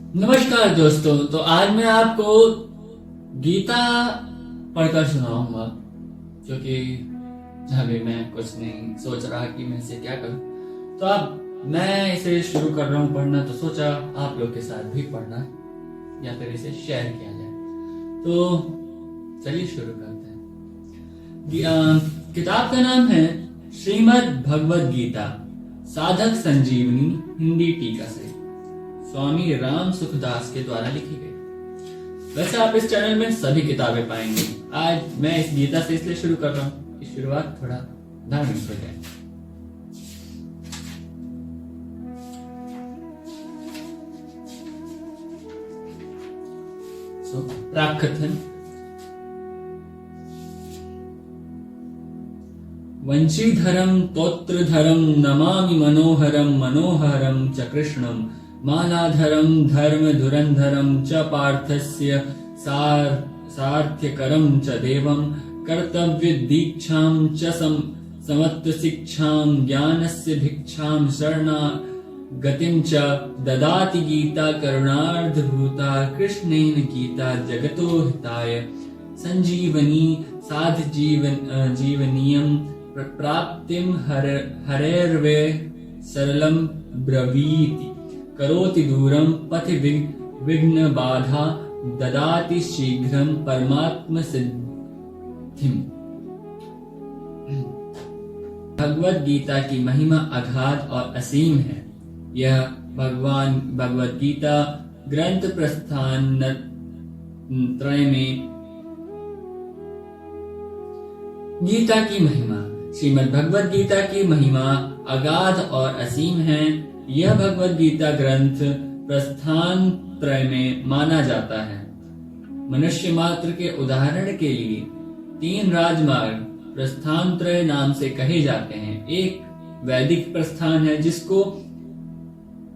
नमस्कार दोस्तों। तो आज मैं आपको गीता पढ़कर सुनाऊंगा, क्योंकि अभी मैं कुछ नहीं सोच रहा कि मैं इसे क्या करूं। तो अब मैं इसे शुरू कर रहा हूं पढ़ना, तो सोचा आप लोग के साथ भी पढ़ना या फिर इसे शेयर किया जाए। तो चलिए शुरू करते हैं। किताब का नाम है श्रीमद् भगवद गीता, साधक संजीवनी, हिंदी टीका से स्वामी राम सुखदास के द्वारा लिखी गई। वैसे आप इस चैनल में सभी किताबें पाएंगे। आज मैं इस गीता से इसलिए शुरू कर रहा हूँ कि शुरुआत थोड़ा धार्मिक हो जाए। प्राकथन। वंशीधरम तोत्रधरम नमामि मनोहरम मनोहरम च कृष्णम मालाधरम धर्म धुरंधरम च पार्थस्य सार्थ्यकरम च देवम कर्तव्य दीक्षाम च समत्व शिक्षाम ज्ञानस्य भिक्षाम शरणा गतिम च ददाति गीता करुणार्धभूता कृष्णेन गीता जगतो हिताय संजीवनी साध जीवनीयम प्राप्तिम हरेर्वे सरलम ब्रवीति करोति दूरम पथि विघ्न बाधा ददाति शीघ्रम परमात्म सिद्धिम। भगवद गीता की महिमा अगाध और असीम है। यह भगवद गीता ग्रंथ प्रस्थान त्रय में गीता की महिमा। श्रीमद् भगवद गीता की महिमा अगाध और असीम है। यह भगवद गीता ग्रंथ प्रस्थान त्रय में माना जाता है। मनुष्य मात्र के उदाहरण के लिए 3 राजमार्ग प्रस्थान त्रय नाम से कहे जाते हैं। एक वैदिक प्रस्थान है जिसको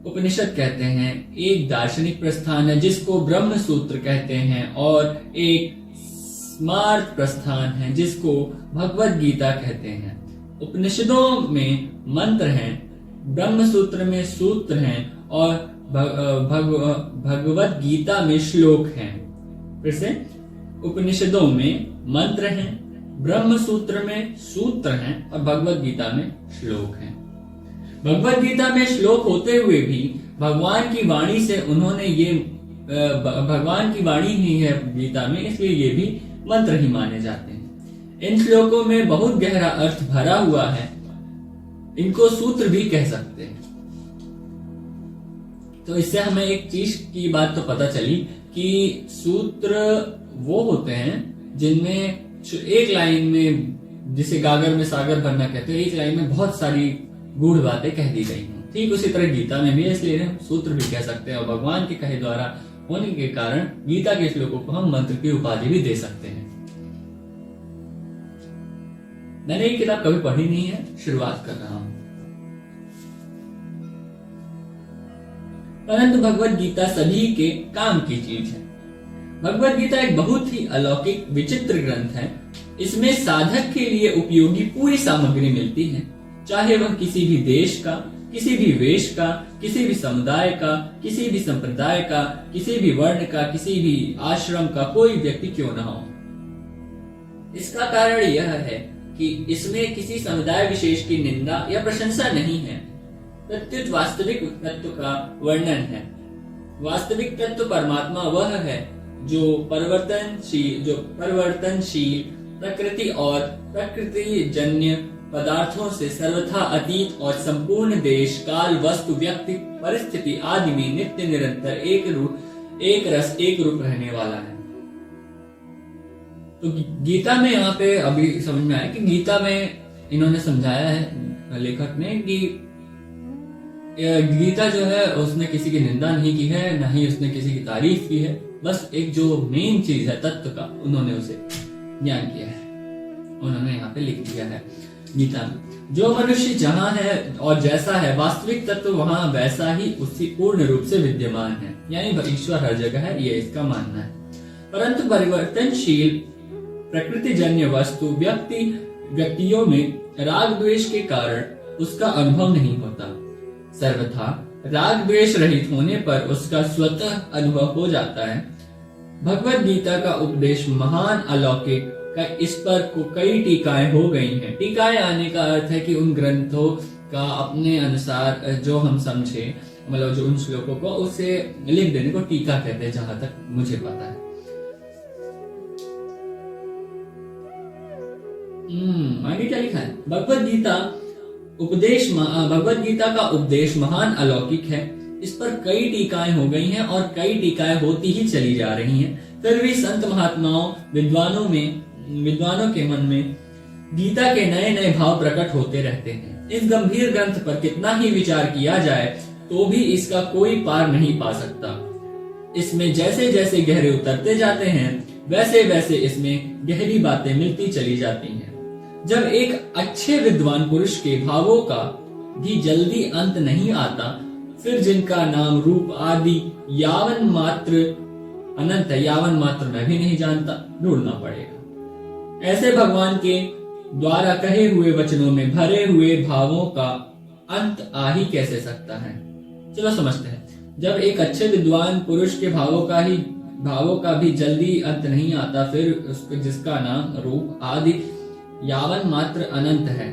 उपनिषद कहते हैं, एक दार्शनिक प्रस्थान है जिसको ब्रह्म सूत्र कहते हैं, और एक स्मार्त प्रस्थान है जिसको भगवद गीता कहते हैं। उपनिषदों में मंत्र हैं, ब्रह्म सूत्र में सूत्र हैं, और भगवद गीता में श्लोक हैं। फिर से, उपनिषदों में मंत्र हैं, ब्रह्म सूत्र में सूत्र हैं, और भगवद गीता में श्लोक हैं। भगवद गीता में श्लोक होते हुए भी भगवान की वाणी से उन्होंने ये भगवान की वाणी ही है गीता में, इसलिए ये भी मंत्र ही माने जाते हैं। इन श्लोकों में बहुत गहरा अर्थ भरा हुआ है। इनको सूत्र भी कह सकते हैं। तो इससे हमें एक चीज की बात तो पता चली कि सूत्र वो होते हैं जिनमें एक लाइन में, जिसे गागर में सागर भरना कहते हैं, एक लाइन में बहुत सारी गूढ़ बातें कह दी गई हैं। ठीक उसी तरह गीता में भी, इसलिए हम सूत्र भी कह सकते हैं, और भगवान के कहे द्वारा होने के कारण गीता के श्लोकों को हम मंत्र की उपाधि भी दे सकते हैं। मैंने ये किताब कभी पढ़ी नहीं है, शुरुआत कर रहा हूं। परंतु भगवद गीता सभी के काम की चीज है। भगवद गीता एक बहुत ही अलौकिक विचित्र ग्रंथ है। इसमें साधक के लिए उपयोगी पूरी सामग्री मिलती है, चाहे वह किसी भी देश का, किसी भी वेश का, किसी भी समुदाय का, किसी भी संप्रदाय का, किसी भी वर्ण का, किसी भी आश्रम का कोई व्यक्ति क्यों न हो। इसका कारण यह है कि इसमें किसी समुदाय विशेष की निंदा या प्रशंसा नहीं है, प्रत्युत वास्तविक तत्व का वर्णन है। वास्तविक तत्व परमात्मा वह है जो परिवर्तनशील प्रकृति और प्रकृति जन्य पदार्थों से सर्वथा अतीत और संपूर्ण देश काल वस्तु व्यक्ति परिस्थिति आदि में नित्य निरंतर एक रस एक रूप रहने वाला है। तो गीता में यहाँ पे अभी समझ में आया कि गीता में इन्होंने समझाया है लेखक ने कि गीता जो है उसने किसी की निंदा नहीं की है, ना ही उसने किसी की तारीफ की है। बस एक जो मेन चीज है तत्व का, उन्होंने उसे ज्ञान किया है, उन्होंने यहाँ पे लिख दिया है गीता में। जो मनुष्य जहाँ है और जैसा है, वास्तविक तत्व वहाँ वैसा ही उसी पूर्ण रूप से विद्यमान है, यानी ईश्वर हर जगह है, ये इसका मानना है। परंतु परिवर्तनशील प्रकृति जन्य वस्तु व्यक्तियों में राग द्वेष के कारण उसका अनुभव नहीं होता। सर्वथा राग द्वेष रहित होने पर उसका स्वतः अनुभव हो जाता है। भगवत गीता का उपदेश महान अलौकिक का इस पर कई टीकाएं हो गई हैं। टीकाएं आने का अर्थ है कि उन ग्रंथों का अपने अनुसार जो हम समझे, मतलब जो उन श्लोकों को उसे लिख देने को टीका कहते हैं, जहां तक मुझे पता है। आगे क्या लिखा है? भगवत गीता का उपदेश महान अलौकिक है। इस पर कई टीकाएं हो गई हैं और कई टीकाएं होती ही चली जा रही हैं। फिर भी संत महात्माओं विद्वानों के मन में गीता के नए नए भाव प्रकट होते रहते हैं। इस गंभीर ग्रंथ पर कितना ही विचार किया जाए तो भी इसका कोई पार नहीं पा सकता। इसमें जैसे जैसे गहरे उतरते जाते हैं वैसे वैसे इसमें गहरी बातें मिलती चली जाती हैं। जब एक अच्छे विद्वान पुरुष के भावों का भी जल्दी अंत नहीं आता, फिर जिनका नाम रूप आदि यावन मात्र अनंत है, यावन मात्र मैं भी नहीं जानता, ढूंढना पड़ेगा। ऐसे भगवान के द्वारा कहे हुए वचनों में भरे हुए भावों का अंत आ ही कैसे सकता है? चलो समझते हैं। जब एक अच्छे विद्वान पुरुष के भावों का भी जल्दी अंत नहीं आता, फिर उसको जिसका नाम रूप आदि यावन मात्र अनंत है,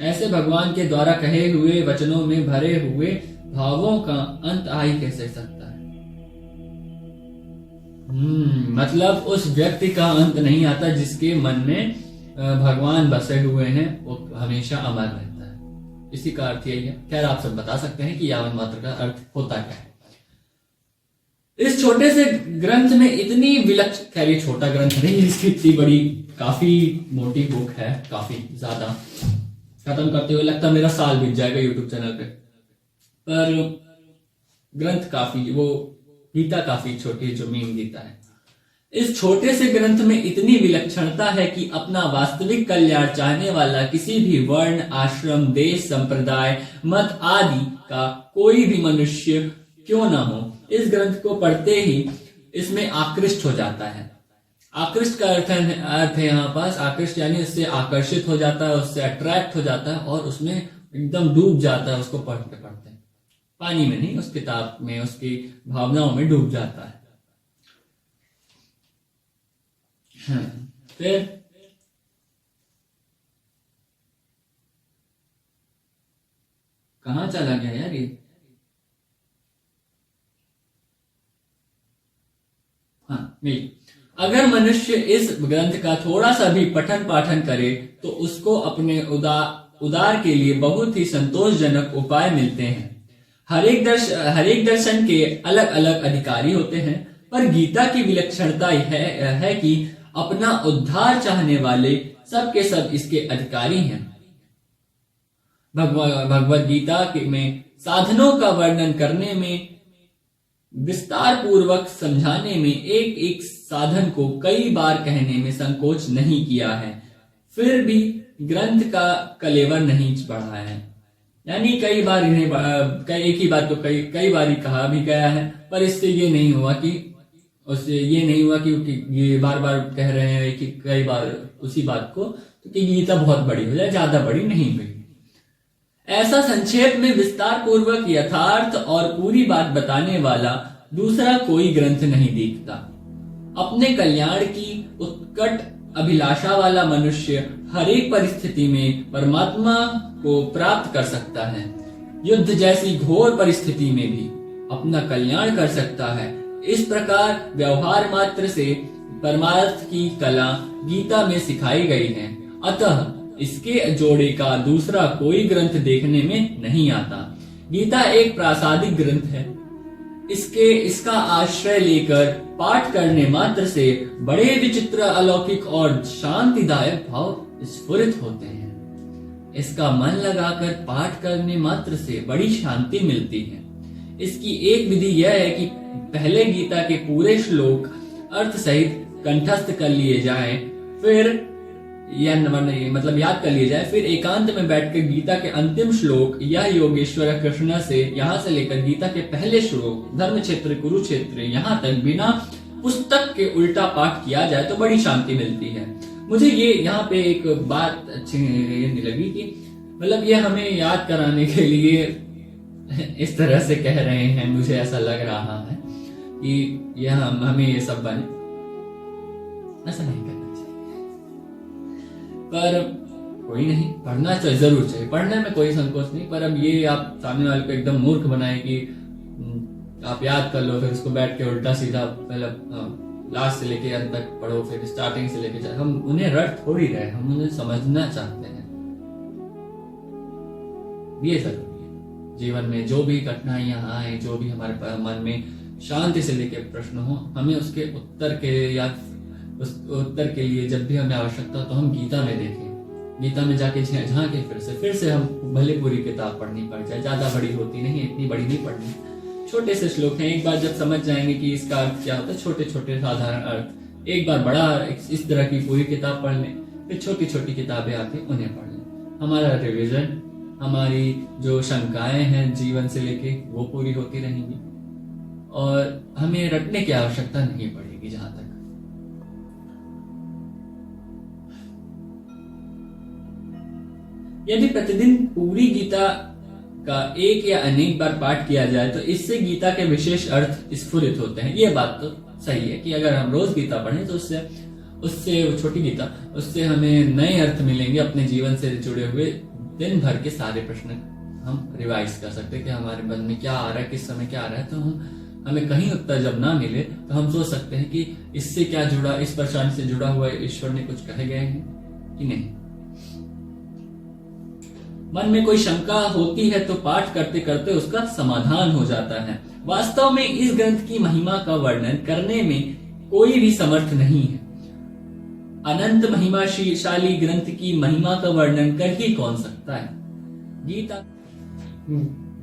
ऐसे भगवान के द्वारा कहे हुए वचनों में भरे हुए भावों का अंत आ ही कैसे सकता है? मतलब उस व्यक्ति का अंत नहीं आता जिसके मन में भगवान बसे हुए हैं, वो हमेशा अमर रहता है। इसी का अर्थ यही है। खैर, आप सब बता सकते हैं कि यावन मात्र का अर्थ होता क्या है। इस छोटे से ग्रंथ में इतनी विलक्षण, खैर ये छोटा ग्रंथ नहीं, इसकी इतनी बड़ी काफी मोटी बुक है, काफी ज्यादा, खत्म करते हुए लगता मेरा साल बीत जाएगा यूट्यूब चैनल पे। पर ग्रंथ काफी, वो गीता काफी छोटी है, जो मेन गीता है। इस छोटे से ग्रंथ में इतनी विलक्षणता है कि अपना वास्तविक कल्याण चाहने वाला किसी भी वर्ण, आश्रम, देश, संप्रदाय, मत आदि का कोई भी मनुष्य क्यों ना हो, इस ग्रंथ को पढ़ते ही इसमें आकृष्ट हो जाता है। आकृष्ट का अर्थ है यहाँ पास, आकृष्ट यानी उससे आकर्षित हो जाता है, उससे अट्रैक्ट हो जाता है और उसमें एकदम डूब जाता है। उसको पढ़ते पढ़ते पानी में नहीं, उस किताब में, उसकी भावनाओं में डूब जाता है। फिर कहां चला गया यार ये? अगर मनुष्य इस ग्रंथ का थोड़ा सा भी पठन पाठन करे तो उसको अपने उदार के लिए बहुत ही संतोषजनक उपाय मिलते हैं। हर एक दर्शन के अलग अलग अधिकारी होते हैं, पर गीता की विलक्षणता है कि अपना उद्धार चाहने वाले सब के सब इसके अधिकारी हैं। भगवत गीता में साधनों का वर्णन करने में, विस्तार पूर्वक समझाने में, एक एक साधन को कई बार कहने में संकोच नहीं किया है। फिर भी ग्रंथ का कलेवर नहीं बढ़ा है। यानी कई बार इन्हें एक ही बात को कई बार कहा भी गया है, पर इससे ये नहीं हुआ कि ये बार बार कह रहे हैं कि कई बार उसी बात को, तो कि गीता बहुत बड़ी हो जाए, ज्यादा बड़ी नहीं हुई। ऐसा संक्षेप में विस्तार पूर्वक यथार्थ और पूरी बात बताने वाला दूसरा कोई ग्रंथ नहीं दिखता। अपने कल्याण की उत्कट अभिलाषा वाला मनुष्य हर एक परिस्थिति में परमात्मा को प्राप्त कर सकता है। युद्ध जैसी घोर परिस्थिति में भी अपना कल्याण कर सकता है। इस प्रकार व्यवहार मात्र से परमार्थ की कला गीता में सिखाई गई है। अतः इसके जोड़े का दूसरा कोई ग्रंथ देखने में नहीं आता। गीता एक प्रासादिक ग्रंथ है। इसका आश्रय लेकर पाठ करने मात्र से बड़े विचित्र, अलौकिक और शांतिदायक भाव स्फुरित होते हैं। इसका मन लगाकर पाठ करने मात्र से बड़ी शांति मिलती है। इसकी एक विधि यह है कि पहले गीता के पूरे श्लोक अर्थ सहित कंठस्थ कर लिए जाएं, फिर मतलब याद कर लिए जाए, फिर एकांत में बैठकर गीता के अंतिम श्लोक यह योगेश्वर कृष्ण से यहां से लेकर गीता के पहले श्लोक धर्म क्षेत्र कुरुक्षेत्र यहां तक बिना पुस्तक के उल्टा पाठ किया जाए तो बड़ी शांति मिलती है। मुझे ये यहाँ पे एक बात अच्छी नहीं लगी कि मतलब ये हमें याद कराने के लिए इस तरह से कह रहे हैं, मुझे ऐसा लग रहा है कि ये हमें ये सब बने, ऐसा नहीं करना चाहिए। पर कोई नहीं, पढ़ना चाहिए, जरूर चाहिए, पढ़ने में कोई संकोच नहीं। पर अब ये आप सामने वाले को एकदम मूर्ख बनाए कि आप याद कर लो, फिर उसको बैठ के उल्टा सीधा मतलब लास्ट से लेके अंत तक पढ़ो, फिर स्टार्टिंग से लेके जाए। हम उन्हें रट थोड़ी रहे, हम उन्हें समझना चाहते हैं। ये जरूरी है जीवन में, जो भी कठिनाइयां आए, जो भी हमारे मन में शांति से लेके प्रश्न हो, हमें उसके उत्तर के या उस उत्तर के लिए जब भी हमें आवश्यकता तो हम गीता में देखें, गीता में जाके झांके, फिर से हम भले पूरी किताब पढ़नी पड़ जाए, ज्यादा बड़ी होती नहीं, इतनी बड़ी नहीं पढ़नी, छोटे से श्लोक हैं, एक बार जब समझ जाएंगे कि इसका अर्थ क्या होता है, छोटे छोटे साधारण अर्थ, एक बार बड़ा इस तरह की पूरी किताब पढ़ लें, फिर छोटी छोटी किताबें आती उन्हें पढ़ लें। हमारा रिविजन, हमारी जो शंकाएं हैं जीवन से लेके वो पूरी होती रहेंगी और हमें रटने की आवश्यकता नहीं पड़ेगी। जहां तक यदि प्रतिदिन पूरी गीता का एक या अनेक बार पाठ किया जाए तो इससे गीता के विशेष अर्थ स्फुरित होते हैं। ये बात तो सही है कि अगर हम रोज गीता पढ़ें तो उससे वो छोटी गीता, उससे हमें नए अर्थ मिलेंगे, अपने जीवन से जुड़े हुए दिन भर के सारे प्रश्न हम रिवाइज कर सकते हैं कि हमारे मन में क्या आ रहा है, किस समय क्या आ रहा है। तो हमें कहीं उत्तर जब ना मिले तो हम सोच सकते हैं कि इससे क्या जुड़ा, इस परेशानी से जुड़ा हुआ ईश्वर ने कुछ कहे गए हैं कि नहीं। मन में कोई शंका होती है तो पाठ करते करते उसका समाधान हो जाता है। वास्तव में इस ग्रंथ की महिमा का वर्णन करने में कोई भी समर्थ नहीं है। अनंत महिमाशाली ग्रंथ की महिमा का वर्णन कर ही कौन सकता है।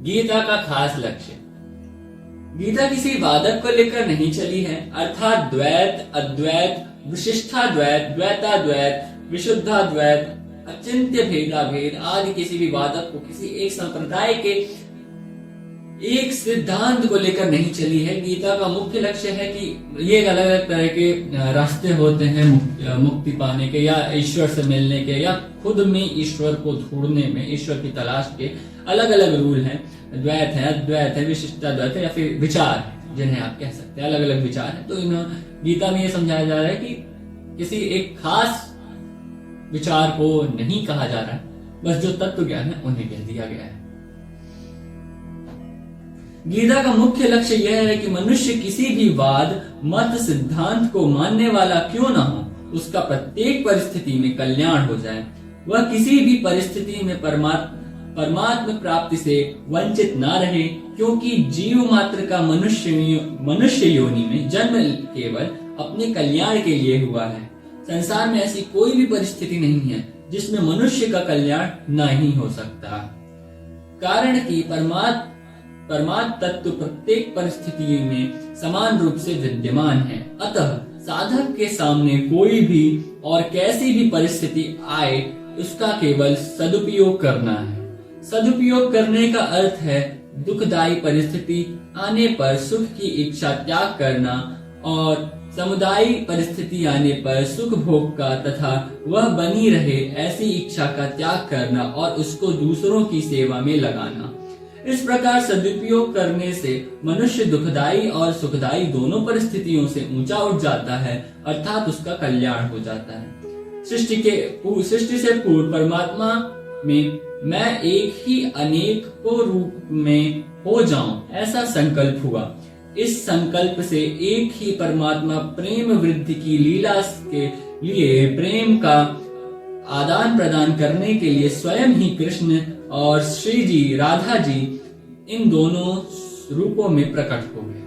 गीता का खास लक्ष्य, गीता किसी वादक को लेकर नहीं चली है, अर्थात द्वैत, अद्वैत, विशिष्टाद्वैत, द्वैताद्वैत, विशुद्धाद्वैत, अचिंत्य भेदाभेद आदि किसी भी वादक को किसी एक संप्रदाय के एक सिद्धांत को लेकर नहीं चली है। गीता का मुख्य लक्ष्य है कि ये अलग अलग तरह के रास्ते होते हैं मुक्ति पाने के या ईश्वर से मिलने के या खुद में ईश्वर को ढूंढने में, ईश्वर की तलाश के अलग अलग रूल हैं। द्वैत है, अद्वैत है, विशिष्टाद्वैत है या फिर विचार जिन्हें आप कह सकते हैं, अलग अलग विचार है। तो गीता में ये समझाया जा रहा है कि किसी एक खास विचार को नहीं कहा जा रहा है, बस जो तत्व ज्ञान है उन्हें कह दिया गया है। गीता का मुख्य लक्ष्य यह है कि मनुष्य किसी भी वाद, मत, सिद्धांत को मानने वाला क्यों ना हो, उसका प्रत्येक परिस्थिति में कल्याण हो जाए। वह किसी भी परिस्थिति में परमात्म प्राप्ति से वंचित ना रहे, क्योंकि जीव मात्र का मनुष्य योनि में जन्म केवल अपने कल्याण के लिए हुआ है। संसार में ऐसी कोई भी परिस्थिति नहीं है जिसमें मनुष्य का कल्याण नहीं हो सकता, कारण कि परमात्म तत्व प्रत्येक परिस्थिति में समान रूप से विद्यमान है। अतः साधक के सामने कोई भी और कैसी भी परिस्थिति आए, उसका केवल सदुपयोग करना है। सदुपयोग करने का अर्थ है दुखदायी परिस्थिति आने पर सुख की इच्छा त्याग करना और समुदायी परिस्थिति आने पर सुख भोग का तथा वह बनी रहे ऐसी इच्छा का त्याग करना और उसको दूसरों की सेवा में लगाना। इस प्रकार सदुपयोग करने से मनुष्य दुखदायी और सुखदायी दोनों परिस्थितियों से ऊंचा उठ जाता है, अर्थात उसका कल्याण हो जाता है। सृष्टि से पूर्व परमात्मा में मैं एक ही अनेक को रूप में हो जाऊं, ऐसा संकल्प हुआ। इस संकल्प से एक ही परमात्मा प्रेम वृद्धि की लीला के लिए प्रेम का आदान प्रदान करने के लिए स्वयं ही कृष्ण और श्री जी, राधा जी इन दोनों रूपों में प्रकट हो गए।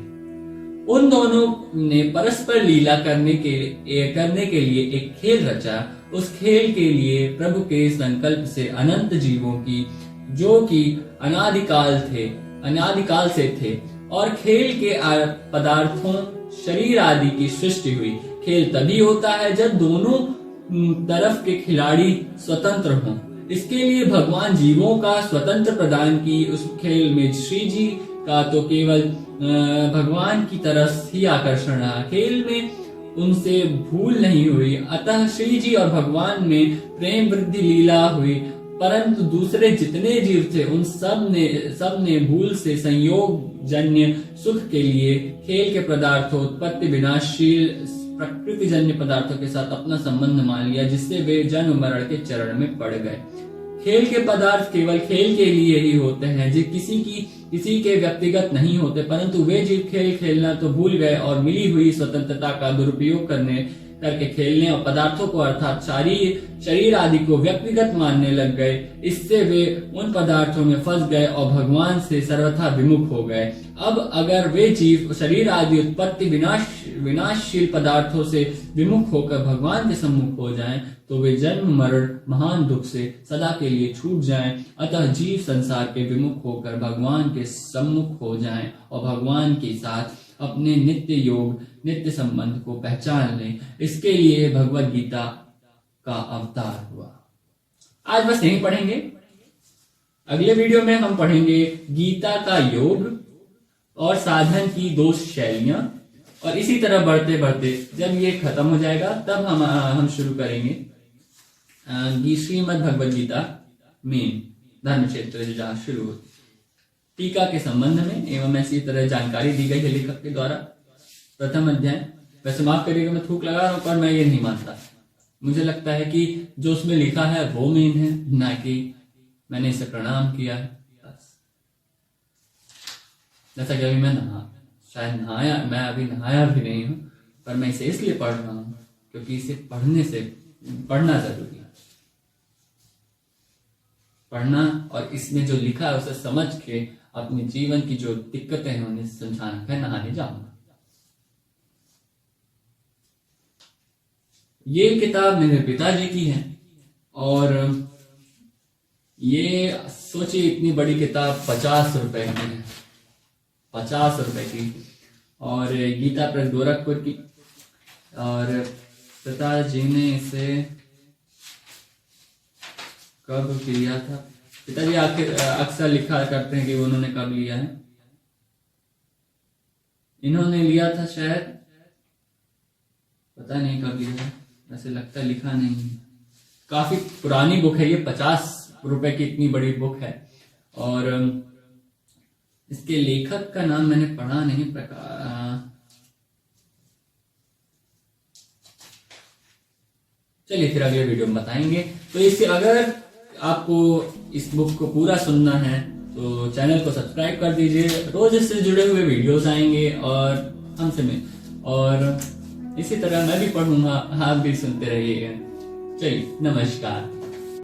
उन दोनों ने परस्पर लीला करने के लिए एक खेल रचा। उस खेल के लिए प्रभु के संकल्प से अनंत जीवों की, जो कि अनादिकाल से थे, और खेल के पदार्थों, शरीर आदि की सृष्टि हुई। खेल तभी होता है जब दोनों तरफ के खिलाड़ी स्वतंत्र हों। इसके लिए भगवान जीवों का स्वतंत्र प्रदान की। उस खेल में श्री जी का तो केवल भगवान की तरफ ही आकर्षण रहा। खेल में उनसे भूल नहीं हुई, अतः श्री जी और भगवान में प्रेम वृद्धि लीला हुई। परंतु दूसरे जितने जीव थे उन सब ने भूल से संयोग जन्य सुख के लिए खेल के पदार्थों, उत्पत्ति विनाशील प्रकृति जन्य पदार्थों के साथ अपना संबंध मान लिया, जिससे वे जन्म मरण के चरण में पड़ गए। खेल के पदार्थ केवल खेल के लिए ही होते हैं, जो किसी के व्यक्तिगत नहीं होते, परंतु वे जीव खेल खेलना तो भूल गए और मिली हुई स्वतंत्रता का दुरुपयोग करके खेलने और पदार्थों को अर्थात शरीर आदि को व्यक्तिगत मानने लग गए। इससे वे उन पदार्थों में फंस गए और भगवान से सर्वथा विमुख हो गए। अब अगर वे जीव शरीर आदि उत्पत्ति विनाशशील पदार्थों से विमुख होकर भगवान के सम्मुख हो जाएं, तो वे जन्म मरण महान दुख से सदा के लिए छूट जाएं। अतः जीव संसार के विमुख होकर भगवान के सम्मुख हो जाएं और भगवान के साथ अपने नित्य योग नित्य संबंध को पहचान लें। इसके लिए भगवत गीता का अवतार हुआ। आज बस यहीं पढ़ेंगे। अगले वीडियो में हम पढ़ेंगे गीता का योग और साधन की 2 शैलियां, और इसी तरह बढ़ते बढ़ते जब ये खत्म हो जाएगा तब हम शुरू करेंगे श्रीमद् भगवद गीता में धर्म क्षेत्र जहाँ शुरू होती टीका के संबंध में एवं ऐसी तरह जानकारी दी गई है लेखक के द्वारा। प्रथम अध्याय, वैसे माफ करिएगा मैं थूक लगा रहा हूं, पर मैं ये नहीं मानता। मुझे लगता है कि जो उसमें लिखा है वो मेन है, ना कि मैंने इसे प्रणाम किया है। बस जैसा कि अभी मैं शायद नहाया, मैं अभी नहाया भी नहीं हूं, पर मैं इसे इसलिए पढ़ रहा हूं क्योंकि इसे पढ़ना जरूरी है। पढ़ना और इसमें जो लिखा है उसे समझ के अपने जीवन की जो दिक्कतें हैं उन्हें समझाना। मैं नहाने जाऊंगा। ये किताब मेरे पिताजी की है और ये सोचिए इतनी बड़ी किताब 50 रुपए की है, 50 रुपए की, और गीता प्रेस गोरखपुर की। और पिताजी ने इसे कब लिया था? पिताजी अक्सर लिखा करते हैं कि उन्होंने कब लिया है। इन्होंने लिया था शायद, पता नहीं कब लिया है, वैसे लगता लिखा नहीं है। काफी पुरानी बुक है ये, 50 रुपए की इतनी बड़ी बुक है। और इसके लेखक का नाम मैंने पढ़ा नहीं, चलिए फिर अगले वीडियो में बताएंगे। तो इससे अगर आपको इस बुक को पूरा सुनना है तो चैनल को सब्सक्राइब कर दीजिए। रोज इससे जुड़े हुए वीडियोस आएंगे और हमसे मिल, और इसी तरह मैं भी पढ़ूंगा, आप भी सुनते रहिएगा। चलिए नमस्कार।